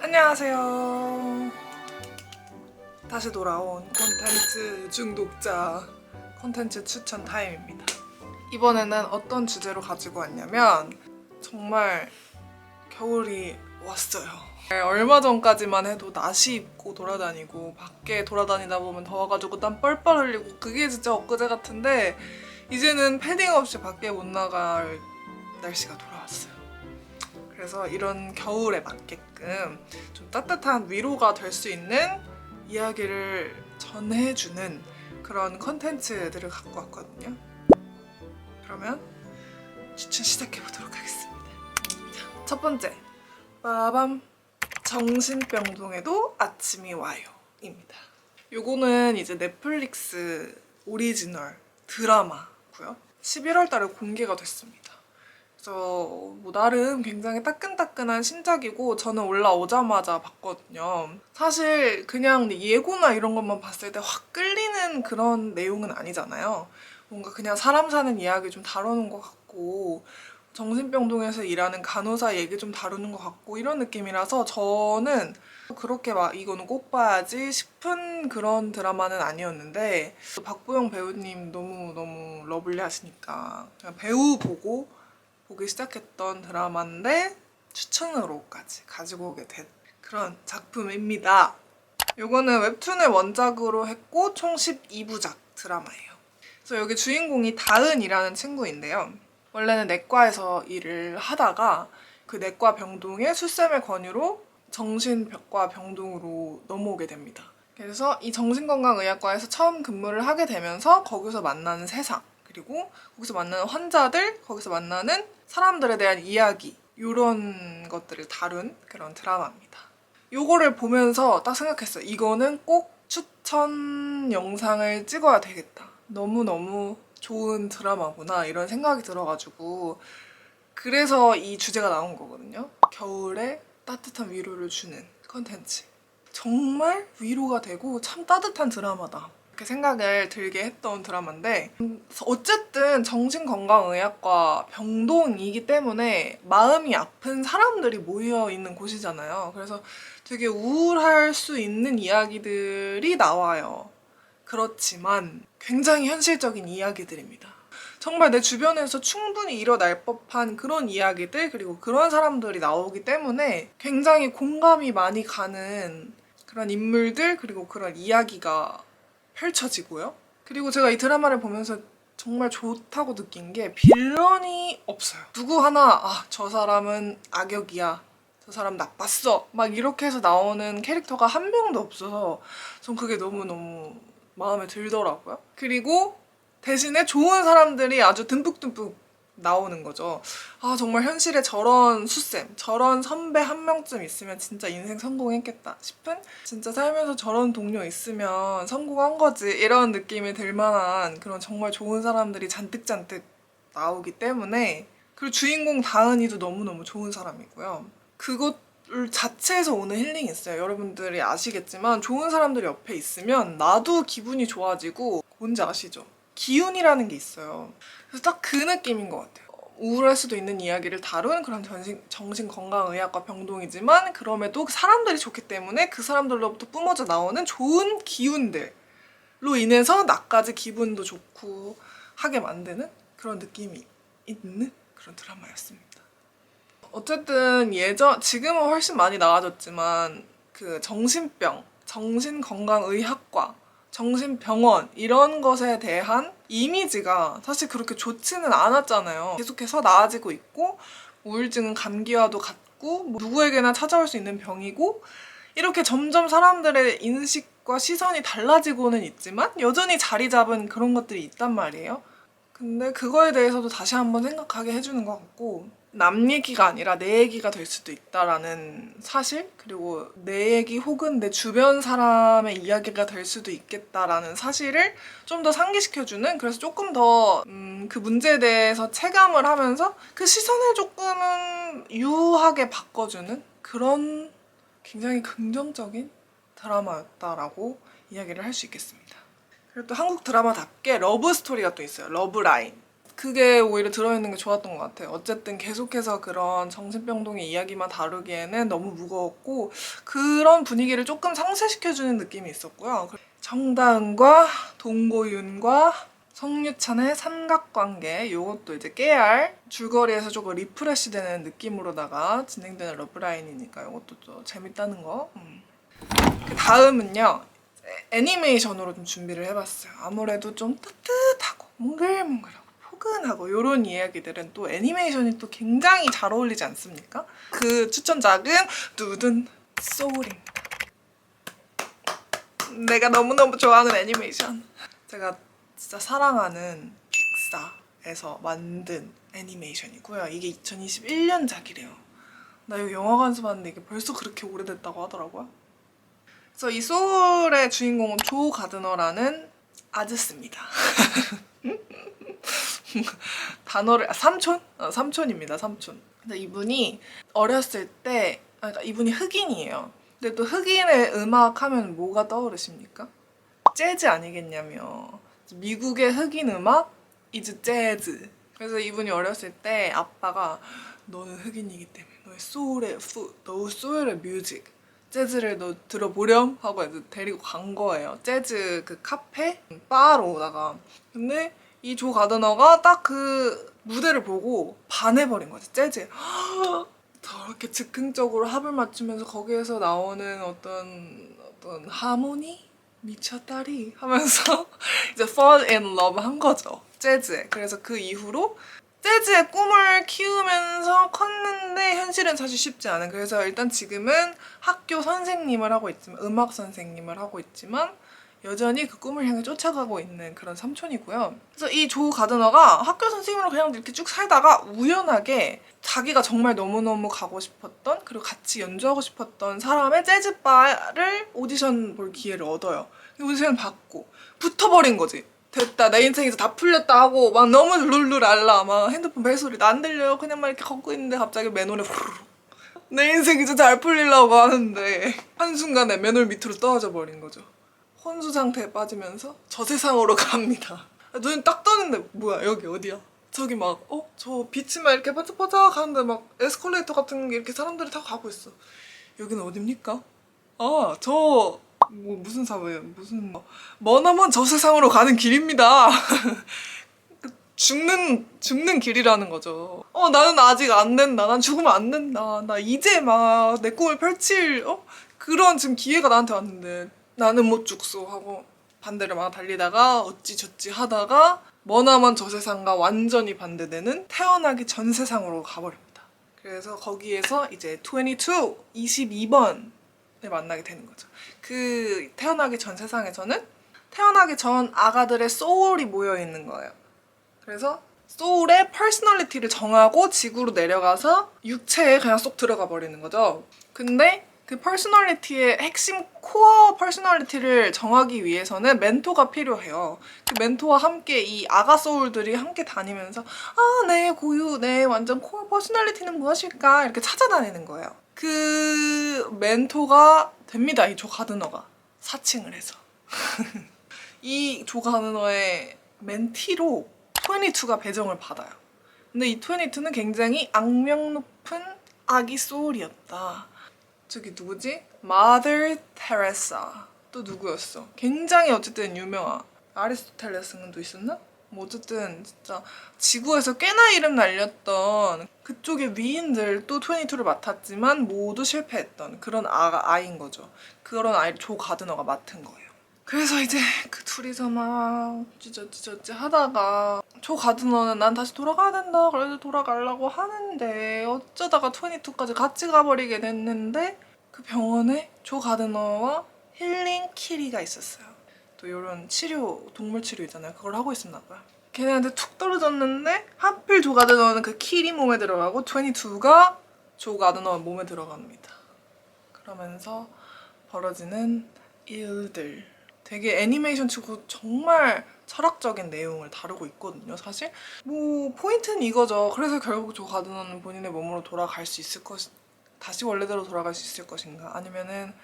안녕하세요. 다시 돌아온 콘텐츠 중독자 콘텐츠 추천 타임입니다. 이번에는 어떤 주제로 가지고 왔냐면 정말 겨울이 왔어요. 얼마 전까지만 해도 나시 입고 돌아다니고 밖에 돌아다니다 보면 더워가지고 땀 뻘뻘 흘리고 그게 진짜 엊그제 같은데 이제는 패딩 없이 밖에 못 나갈 날씨가 돌아왔어요. 그래서 이런 겨울에 맞게끔 좀 따뜻한 위로가 될 수 있는 이야기를 전해주는 그런 컨텐츠들을 갖고 왔거든요. 그러면 추천 시작해보도록 하겠습니다. 첫 번째, 빠밤! 정신병동에도 아침이 와요 입니다. 요거는 이제 넷플릭스 오리지널 드라마고요. 11월 달에 공개가 됐습니다. 그래서 뭐 나름 굉장히 따끈따끈한 신작이고 저는 올라오자마자 봤거든요. 사실 그냥 예고나 이런 것만 봤을 때 확 끌리는 그런 내용은 아니잖아요. 뭔가 그냥 사람 사는 이야기 좀 다루는 것 같고 정신병동에서 일하는 간호사 얘기 좀 다루는 것 같고 이런 느낌이라서 저는 그렇게 막 이거는 꼭 봐야지 싶은 그런 드라마는 아니었는데 박보영 배우님 너무 러블리 하시니까 그냥 배우 보고 보기 시작했던 드라마인데 추천으로까지 가지고 오게 된 그런 작품입니다. 요거는 웹툰을 원작으로 했고 총 12부작 드라마예요. 그래서 여기 주인공이 다은이라는 친구인데요. 원래는 내과에서 일을 하다가 그 내과 병동의 수쌤의 권유로 정신과 병동으로 넘어오게 됩니다. 그래서 이 정신건강의학과에서 처음 근무를 하게 되면서 거기서 만나는 세상, 그리고 거기서 만나는 환자들, 거기서 만나는 사람들에 대한 이야기, 이런 것들을 다룬 그런 드라마입니다. 요거를 보면서 딱 생각했어요. 이거는 꼭 추천 영상을 찍어야 되겠다. 너무너무 좋은 드라마구나 이런 생각이 들어가지고 그래서 이 주제가 나온 거거든요. 겨울에 따뜻한 위로를 주는 컨텐츠. 정말 위로가 되고 참 따뜻한 드라마다. 이렇게 생각을 들게 했던 드라마인데 어쨌든 정신건강의학과 병동이기 때문에 마음이 아픈 사람들이 모여 있는 곳이잖아요. 그래서 되게 우울할 수 있는 이야기들이 나와요. 그렇지만 굉장히 현실적인 이야기들입니다. 정말 내 주변에서 충분히 일어날 법한 그런 이야기들 그리고 그런 사람들이 나오기 때문에 굉장히 공감이 많이 가는 그런 인물들 그리고 그런 이야기가 펼쳐지고요. 그리고 제가 이 드라마를 보면서 정말 좋다고 느낀 게 빌런이 없어요. 누구 하나 저 사람은 악역이야. 저 사람 나빴어. 막 이렇게 해서 나오는 캐릭터가 한 명도 없어서 전 그게 너무너무 마음에 들더라고요. 그리고 대신에 좋은 사람들이 아주 듬뿍듬뿍 나오는 거죠. 정말 현실에 저런 수쌤, 저런 선배 한 명쯤 있으면 진짜 인생 성공했겠다 싶은 진짜 살면서 저런 동료 있으면 성공한 거지 이런 느낌이 들 만한 그런 정말 좋은 사람들이 잔뜩 나오기 때문에 그리고 주인공 다은이도 너무너무 좋은 사람이고요. 그것 자체에서 오는 힐링이 있어요. 여러분들이 아시겠지만 좋은 사람들이 옆에 있으면 나도 기분이 좋아지고 뭔지 아시죠? 기운이라는 게 있어요. 그래서 딱 그 느낌인 것 같아요. 우울할 수도 있는 이야기를 다룬 그런 정신건강의학과 병동이지만 그럼에도 사람들이 좋기 때문에 그 사람들로부터 뿜어져 나오는 좋은 기운들로 인해서 나까지 기분도 좋고 하게 만드는 그런 느낌이 있는 그런 드라마였습니다. 어쨌든 지금은 훨씬 많이 나아졌지만 그 정신병, 정신건강의학과, 정신병원 이런 것에 대한 이미지가 사실 그렇게 좋지는 않았잖아요. 계속해서 나아지고 있고 우울증은 감기와도 같고 누구에게나 찾아올 수 있는 병이고 이렇게 점점 사람들의 인식과 시선이 달라지고는 있지만 여전히 자리 잡은 그런 것들이 있단 말이에요. 근데 그거에 대해서도 다시 한번 생각하게 해주는 것 같고 남 얘기가 아니라 내 얘기가 될 수도 있다라는 사실 그리고 내 얘기 혹은 내 주변 사람의 이야기가 될 수도 있겠다라는 사실을 좀 더 상기시켜주는 그래서 조금 더 그 문제에 대해서 체감을 하면서 그 시선을 조금은 유하게 바꿔주는 그런 굉장히 긍정적인 드라마였다라고 이야기를 할 수 있겠습니다. 그리고 또 한국 드라마답게 러브 스토리가 또 있어요. 러브라인. 그게 오히려 들어있는 게 좋았던 것 같아요. 어쨌든 계속해서 그런 정신병동의 이야기만 다루기에는 너무 무거웠고 그런 분위기를 조금 상쇄시켜주는 느낌이 있었고요. 정다은과 동고윤과 성유찬의 삼각관계, 이것도 이제 깨알 줄거리에서 조금 리프레시 되는 느낌으로다가 진행되는 러브라인이니까 이것도 좀 재밌다는 거. 그 다음은요, 애니메이션으로 좀 준비를 해봤어요. 아무래도 좀 따뜻하고 몽글몽글하고 포근하고 이런 이야기들은 또 애니메이션이 또 굉장히 잘 어울리지 않습니까? 그 추천작은 두둔 소울입니다. 내가 너무너무 좋아하는 애니메이션. 제가 진짜 사랑하는 픽사에서 만든 애니메이션이고요. 이게 2021년작이래요. 나 이거 영화관에서 봤는데 이게 벌써 그렇게 오래됐다고 하더라고요. 그래서 이 소울의 주인공은 조 가드너라는 아저씨입니다. 단어를 삼촌? 삼촌입니다. 삼촌. 근데 이분이 어렸을 때 그러니까 이분이 흑인이에요. 근데 또 흑인의 음악 하면 뭐가 떠오르십니까? 재즈 아니겠냐며. 미국의 흑인 음악 이즈 재즈. 그래서 이분이 어렸을 때 아빠가 너는 흑인이기 때문에 너의 소울의 뮤직 재즈를 너 들어보렴 하고 이제 데리고 간 거예요. 재즈 그 카페 바로다가. 근데 이 조 가드너가 딱 그 무대를 보고 반해버린 거지. 재즈에 저렇게 즉흥적으로 합을 맞추면서 거기에서 나오는 어떤 하모니 미쳤다리 하면서 이제 fall in love 한 거죠. 재즈에. 그래서 그 이후로 재즈의 꿈을 키우면서 컸는데 현실은 사실 쉽지 않은. 그래서 일단 지금은 학교 선생님을 하고 있지만 음악 선생님을 하고 있지만 여전히 그 꿈을 향해 쫓아가고 있는 그런 삼촌이고요. 그래서 이 조 가드너가 학교 선생님으로 그냥 이렇게 쭉 살다가 우연하게 자기가 정말 너무너무 가고 싶었던 그리고 같이 연주하고 싶었던 사람의 재즈바를 오디션 볼 기회를 얻어요. 오디션을 받고 붙어버린 거지. 됐다 내 인생에서 다 풀렸다 하고 막 너무 룰루랄라 막 핸드폰 벨소리 안 들려요. 그냥 막 이렇게 걷고 있는데 갑자기 맨홀에 후루룩 내 인생 이제 잘 풀리려고 하는데 한순간에 맨홀 밑으로 떨어져 버린 거죠. 혼수 상태에 빠지면서 저 세상으로 갑니다. 눈 딱 떠는데 뭐야 여기 어디야? 저기 막 저 빛이 막 이렇게 반짝반짝 하는데 막 에스컬레이터 같은 게 이렇게 사람들이 타고 가고 있어. 여기는 어딥니까? 저 무슨 사회예요? 무슨 머나먼 저 세상으로 가는 길입니다. 죽는 길이라는 거죠. 나는 아직 안 된다. 난 죽으면 안 된다. 나 이제 막 내 꿈을 펼칠 그런 지금 기회가 나한테 왔는데 나는 못 죽소 하고 반대를 막 달리다가 어찌저찌 하다가 머나먼 저 세상과 완전히 반대되는 태어나기 전 세상으로 가버립니다. 그래서 거기에서 이제 22번을 만나게 되는 거죠. 그 태어나기 전 세상에서는 태어나기 전 아가들의 소울이 모여 있는 거예요. 그래서 소울의 퍼스널리티를 정하고 지구로 내려가서 육체에 그냥 쏙 들어가 버리는 거죠. 근데 그 퍼스널리티의 핵심 코어 퍼스널리티를 정하기 위해서는 멘토가 필요해요. 그 멘토와 함께 이 아가 소울들이 함께 다니면서 내 고유, 내 완전 코어 퍼스널리티는 무엇일까 이렇게 찾아다니는 거예요. 그 멘토가 됩니다. 이 조 가드너가 사칭을 해서 이 조 가드너의 멘티로 22가 배정을 받아요. 근데 이 22는 굉장히 악명 높은 아기 소울이었다. 저기 누구지? 마더 테레사 또 누구였어? 굉장히 어쨌든 유명한 아리스토텔레스도 있었나? 뭐 어쨌든 진짜 지구에서 꽤나 이름 날렸던 그쪽의 위인들 또 22를 맡았지만 모두 실패했던 그런 아이인 거죠. 그런 아이를 조 가드너가 맡은 거예요. 그래서 이제 그 둘이서 막 찌저찌저찌 하다가 조 가드너는 난 다시 돌아가야 된다 그래도 돌아가려고 하는데 어쩌다가 22까지 같이 가버리게 됐는데 그 병원에 조 가드너와 힐링 키리가 있었어요. 또 이런 치료, 동물 치료 있잖아요. 그걸 하고 있었나 봐요. 걔네한테 툭 떨어졌는데 하필 조 가드너는 그 키리 몸에 들어가고 22가 조 가드너 몸에 들어갑니다. 그러면서 벌어지는 일들. 되게 애니메이션 치고 정말 철학적인 내용을 다루고 있거든요, 사실. 뭐 포인트는 이거죠. 그래서 결국 조 가드너는 본인의 몸으로 돌아갈 수 있을 다시 원래대로 돌아갈 수 있을 것인가? 아니면은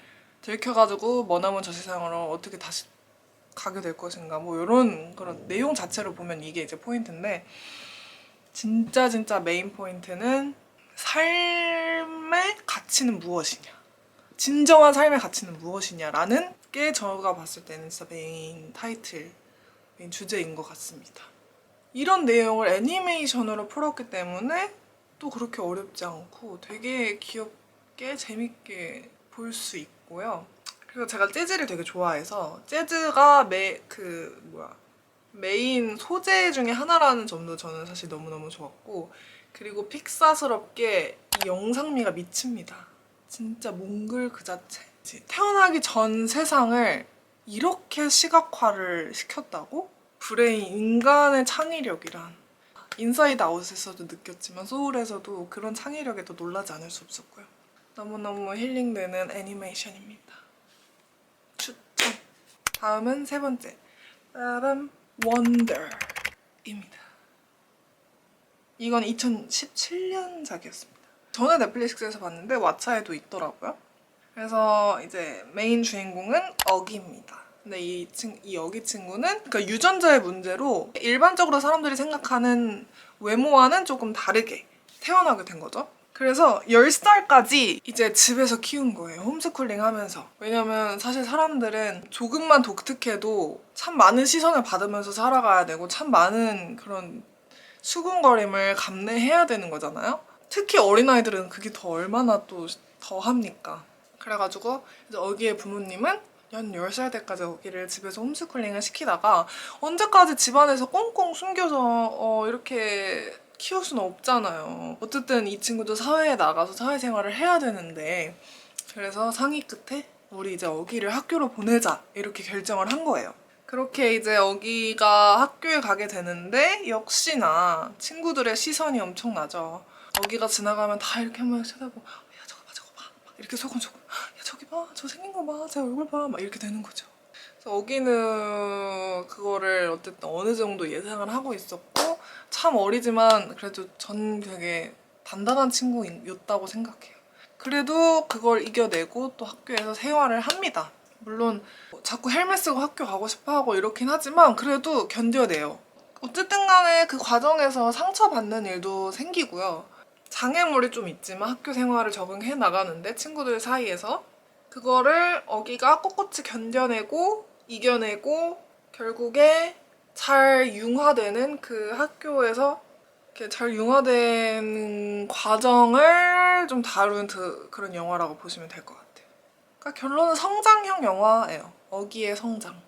들켜가지고 머나먼 저 세상으로 어떻게 다시 가게 될 것인가 뭐 이런 그런 내용 자체로 보면 이게 이제 포인트인데, 진짜 메인 포인트는 삶의 가치는 무엇이냐, 진정한 삶의 가치는 무엇이냐라는 게 제가 봤을 때는 진짜 메인 타이틀, 메인 주제인 것 같습니다. 이런 내용을 애니메이션으로 풀었기 때문에 또 그렇게 어렵지 않고 되게 귀엽게 재밌게 볼 수 있고요. 그리고 제가 재즈를 되게 좋아해서 재즈가 메인 소재 중에 하나라는 점도 저는 사실 너무너무 좋았고, 그리고 픽사스럽게 이 영상미가 미칩니다. 진짜 몽글 그 자체. 태어나기 전 세상을 이렇게 시각화를 시켰다고? 브레인, 인간의 창의력이란 인사이드 아웃에서도 느꼈지만 소울에서도 그런 창의력에 더 놀라지 않을 수 없었고요. 너무너무 힐링되는 애니메이션입니다. 추천! 다음은 세 번째. 빠밤, 원더입니다. 이건 2017년작이었습니다. 저는 넷플릭스에서 봤는데 왓챠에도 있더라고요. 그래서 이제 메인 주인공은 어기입니다. 근데 이 어기 친구는 그러니까 유전자의 문제로 일반적으로 사람들이 생각하는 외모와는 조금 다르게 태어나게 된 거죠. 그래서 10살까지 이제 집에서 키운 거예요. 홈스쿨링 하면서. 왜냐면 사실 사람들은 조금만 독특해도 참 많은 시선을 받으면서 살아가야 되고 참 많은 그런 수군거림을 감내해야 되는 거잖아요. 특히 어린아이들은 그게 더 얼마나 또 더 합니까. 그래가지고 이제 어기의 부모님은 연 10살 때까지 어기를 집에서 홈스쿨링을 시키다가 언제까지 집안에서 꽁꽁 숨겨서 이렇게 키울 수는 없잖아요. 어쨌든 이 친구도 사회에 나가서 사회생활을 해야 되는데, 그래서 상의 끝에 우리 이제 어기를 학교로 보내자 이렇게 결정을 한 거예요. 그렇게 이제 어기가 학교에 가게 되는데 역시나 친구들의 시선이 엄청나죠. 어기가 지나가면 다 이렇게 한 번씩 쳐다보고 야 저거 봐 막 이렇게 소곤소곤, 야 저기 봐 저 생긴 거 봐 제 얼굴 봐 막 이렇게 되는 거죠. 그래서 어기는 그거를 어쨌든 어느 정도 예상을 하고 있었고, 참 어리지만 그래도 전 되게 단단한 친구였다고 생각해요. 그래도 그걸 이겨내고 또 학교에서 생활을 합니다. 물론 자꾸 헬멧 쓰고 학교 가고 싶어하고 이렇긴 하지만 그래도 견뎌내요. 어쨌든 간에 그 과정에서 상처받는 일도 생기고요. 장애물이 좀 있지만 학교 생활을 적응해 나가는데 친구들 사이에서 그거를 어기가 꼿꼿이 견뎌내고 이겨내고 결국에 잘 융화되는 그 학교에서 이렇게 잘 융화되는 과정을 좀 다룬 그런 영화라고 보시면 될 것 같아요. 그러니까 결론은 성장형 영화예요. 어기의 성장.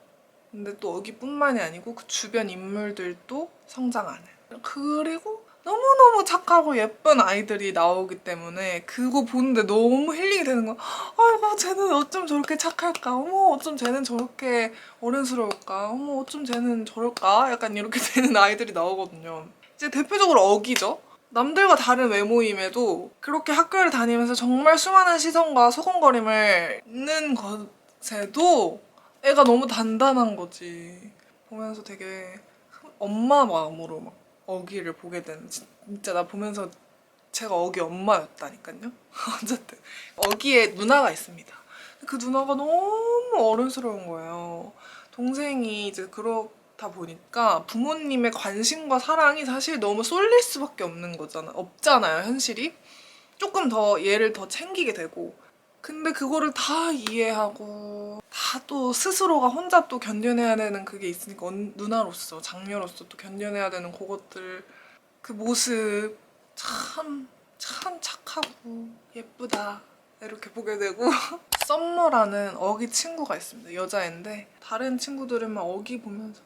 근데 또 어기뿐만이 아니고 그 주변 인물들도 성장하는. 그리고 너무너무 착하고 예쁜 아이들이 나오기 때문에 그거 보는데 너무 힐링이 되는 거야. 아이고 쟤는 어쩜 저렇게 착할까? 어머 어쩜 쟤는 저렇게 어른스러울까? 어머 어쩜 쟤는 저럴까? 약간 이렇게 되는 아이들이 나오거든요. 이제 대표적으로 어기죠. 남들과 다른 외모임에도 그렇게 학교를 다니면서 정말 수많은 시선과 소곤거림을 있는 것에도 애가 너무 단단한 거지. 보면서 되게 엄마 마음으로 막 어기를 보게 되는, 진짜 나 보면서 제가 어기 엄마였다니까요. 어쨌든 어기의 누나가 있습니다. 그 누나가 너무 어른스러운 거예요. 동생이 이제 그렇다 보니까 부모님의 관심과 사랑이 사실 너무 쏠릴 수밖에 없잖아요, 현실이. 조금 더 얘를 더 챙기게 되고. 근데 그거를 다 이해하고 다 또 스스로가 혼자 또 견뎌내야 되는 그게 있으니까 누나로서 장녀로서 또 견뎌내야 되는 그것들, 그 모습 참 착하고 예쁘다 이렇게 보게 되고 썸머라는 어기 친구가 있습니다. 여자애인데 다른 친구들은 막 어기 보면서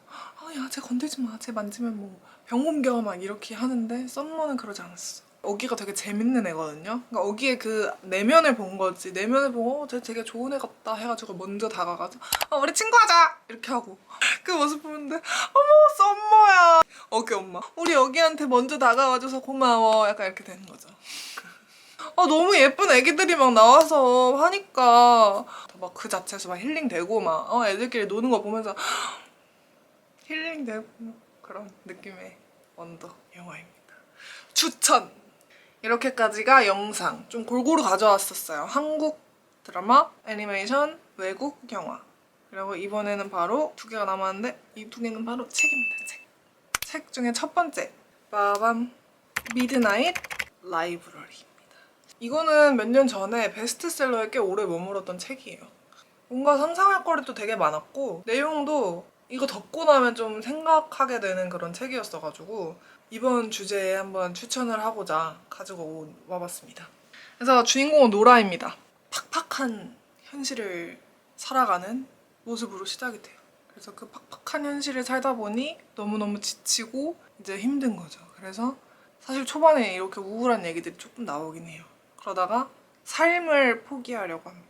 야 쟤 건들지 마, 쟤 만지면 뭐 병 옮겨 막 이렇게 하는데 썸머는 그러지 않았어. 어기가 되게 재밌는 애거든요. 그러니까 어기의 그 내면을 본 거지. 내면을 보고 쟤 되게 좋은 애 같다 해가지고 먼저 다가가서 우리 친구하자 이렇게 하고 그 모습 보는데 어머 썸머야. 어기 엄마 우리 어기한테 먼저 다가와줘서 고마워 약간 이렇게 되는 거죠. 너무 예쁜 애기들이 막 나와서 하니까 막 그 자체에서 막 힐링되고 막 애들끼리 노는 거 보면서 힐링되고 그런 느낌의 원더 영화입니다. 추천! 이렇게까지가 영상 좀 골고루 가져왔었어요. 한국 드라마, 애니메이션, 외국 영화. 그리고 이번에는 바로 2개가 남았는데 이 2개는 바로 책입니다. 책 중에 첫 번째 빠밤 미드나잇 라이브러리입니다. 이거는 몇 년 전에 베스트셀러에 꽤 오래 머물렀던 책이에요. 뭔가 상상할 거리도 되게 많았고 내용도 이거 덮고 나면 좀 생각하게 되는 그런 책이었어가지고 이번 주제에 한번 추천을 하고자 가지고 와봤습니다. 그래서 주인공은 노라입니다. 팍팍한 현실을 살아가는 모습으로 시작이 돼요. 그래서 그 팍팍한 현실을 살다 보니 너무너무 지치고 이제 힘든 거죠. 그래서 사실 초반에 이렇게 우울한 얘기들이 조금 나오긴 해요. 그러다가 삶을 포기하려고 합니다.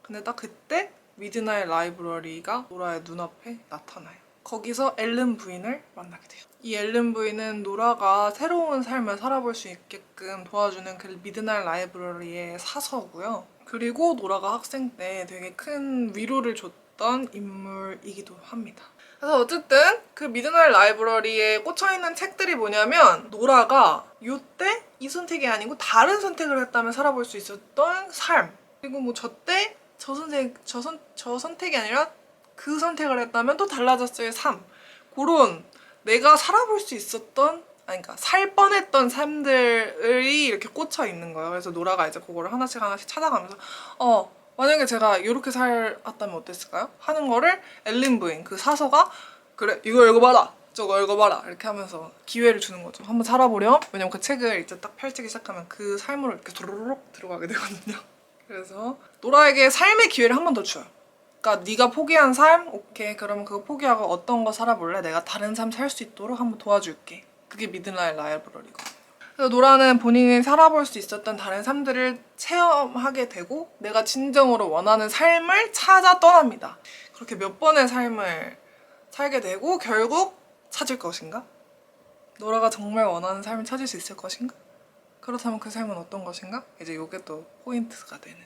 근데 딱 그때 미드나잇 라이브러리가 노라의 눈앞에 나타나요. 거기서 앨런 부인을 만나게 돼요. 이 앨런 부인은 노라가 새로운 삶을 살아볼 수 있게끔 도와주는 그 미드나잇 라이브러리의 사서고요. 그리고 노라가 학생 때 되게 큰 위로를 줬던 인물이기도 합니다. 그래서 어쨌든 그 미드나잇 라이브러리에 꽂혀있는 책들이 뭐냐면 노라가 요때 이 선택이 아니고 다른 선택을 했다면 살아볼 수 있었던 삶, 그리고 뭐 저때 저 선택이 아니라 그 선택을 했다면 또 달라졌을 삶, 그런 내가 살아볼 수 있었던 그러니까 살 뻔했던 삶들이 이렇게 꽂혀 있는 거예요. 그래서 노라가 이제 그거를 하나씩 찾아가면서 만약에 제가 이렇게 살았다면 어땠을까요? 하는 거를 앨런 부인 그 사서가 그래 이거 읽어봐라 저거 읽어봐라 이렇게 하면서 기회를 주는 거죠. 한번 살아보렴. 왜냐면 그 책을 이제 딱 펼치기 시작하면 그 삶으로 이렇게 도로록 들어가게 되거든요. 그래서 노라에게 삶의 기회를 한 번 더 줘요. 그러니까 네가 포기한 삶? 오케이. 그러면 그거 포기하고 어떤 거 살아볼래? 내가 다른 삶 살 수 있도록 한번 도와줄게. 그게 미드나잇 라이브러리거든요. 그래서 노라는 본인이 살아볼 수 있었던 다른 삶들을 체험하게 되고 내가 진정으로 원하는 삶을 찾아 떠납니다. 그렇게 몇 번의 삶을 살게 되고 결국 찾을 것인가? 노라가 정말 원하는 삶을 찾을 수 있을 것인가? 그렇다면 그 삶은 어떤 것인가? 이제 이게 또 포인트가 되는.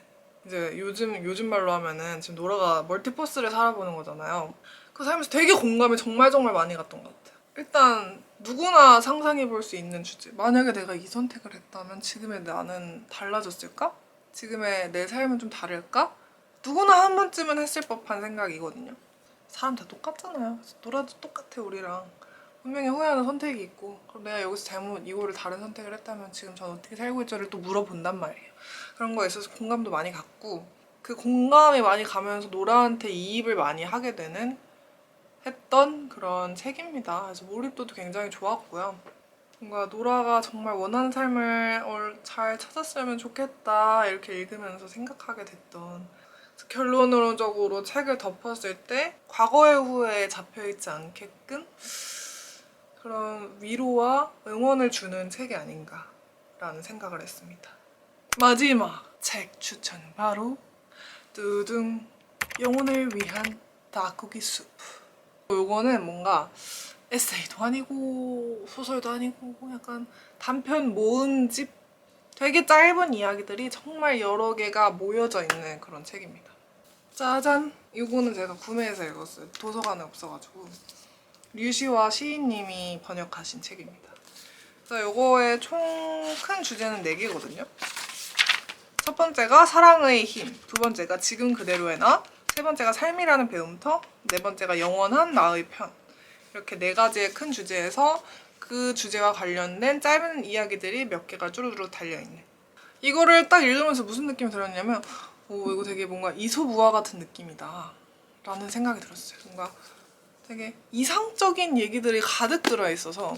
이제 요즘 말로 하면은 지금 노라가 멀티버스를 살아보는 거잖아요. 그 삶에서 되게 공감이 정말 많이 갔던 것 같아요. 일단 누구나 상상해 볼 수 있는 주제. 만약에 내가 이 선택을 했다면 지금의 나는 달라졌을까? 지금의 내 삶은 좀 다를까? 누구나 한 번쯤은 했을 법한 생각이거든요. 사람 다 똑같잖아요. 노라도 똑같아 우리랑. 분명히 후회하는 선택이 있고 그럼 내가 여기서 이거를 다른 선택을 했다면 지금 전 어떻게 살고 있지를 또 물어본단 말이에요. 그런 거에 있어서 공감도 많이 갔고 그 공감이 많이 가면서 노라한테 이입을 많이 하게 되는 했던 그런 책입니다. 그래서 몰입도도 굉장히 좋았고요. 뭔가 노라가 정말 원하는 삶을 잘 찾았으면 좋겠다 이렇게 읽으면서 생각하게 됐던 결론적으로 책을 덮었을 때 과거의 후회에 잡혀있지 않게끔 그런 위로와 응원을 주는 책이 아닌가라는 생각을 했습니다. 마지막 책 추천은 바로 뚜둥 영혼을 위한 닭고기 수프. 요거는 뭔가 에세이도 아니고 소설도 아니고 약간 단편 모음집, 되게 짧은 이야기들이 정말 여러 개가 모여져 있는 그런 책입니다. 짜잔! 이거는 제가 구매해서 읽었어요. 도서관에 없어가지고. 류시와 시인님이 번역하신 책입니다. 그래서 이거의 총 큰 주제는 4개거든요. 첫 번째가 사랑의 힘, 두 번째가 지금 그대로의 나, 세 번째가 삶이라는 배움터, 네 번째가 영원한 나의 편. 이렇게 4가지의 큰 주제에서 그 주제와 관련된 짧은 이야기들이 몇 개가 쭈루쭈루 달려있는. 이거를 딱 읽으면서 무슨 느낌이 들었냐면 이거 되게 뭔가 이솝우화 같은 느낌이다 라는 생각이 들었어요. 뭔가 되게 이상적인 얘기들이 가득 들어있어서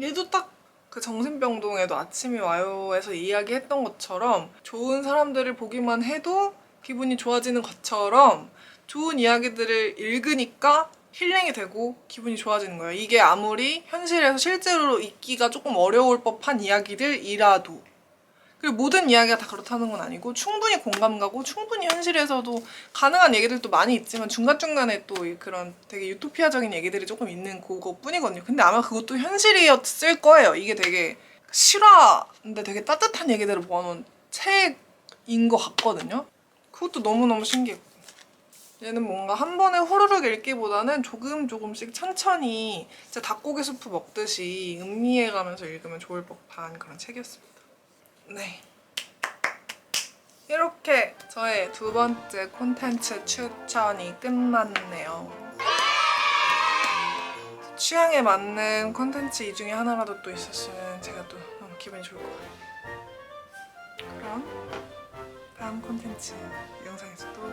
얘도 딱 그 정신병동에도 아침이 와요에서 이야기했던 것처럼 좋은 사람들을 보기만 해도 기분이 좋아지는 것처럼 좋은 이야기들을 읽으니까 힐링이 되고 기분이 좋아지는 거예요. 이게 아무리 현실에서 실제로 있기가 조금 어려울 법한 이야기들이라도. 그리고 모든 이야기가 다 그렇다는 건 아니고 충분히 공감 가고 충분히 현실에서도 가능한 얘기들도 많이 있지만 중간중간에 또 그런 되게 유토피아적인 얘기들이 조금 있는 그것뿐이거든요. 근데 아마 그것도 현실이었을 거예요. 이게 되게 실화인데 되게 따뜻한 얘기들을 모아놓은 책인 것 같거든요. 그것도 너무너무 신기했고 얘는 뭔가 한 번에 호로록 읽기보다는 조금씩 천천히 진짜 닭고기 수프 먹듯이 음미해가면서 읽으면 좋을 법한 그런 책이었습니다. 네, 이렇게 저의 두 번째 콘텐츠 추천이 끝났네요. 취향에 맞는 콘텐츠 이 중에 하나라도 또 있었으면 제가 또 너무 기분이 좋을 것 같아요. 그럼 다음 콘텐츠 영상에서 또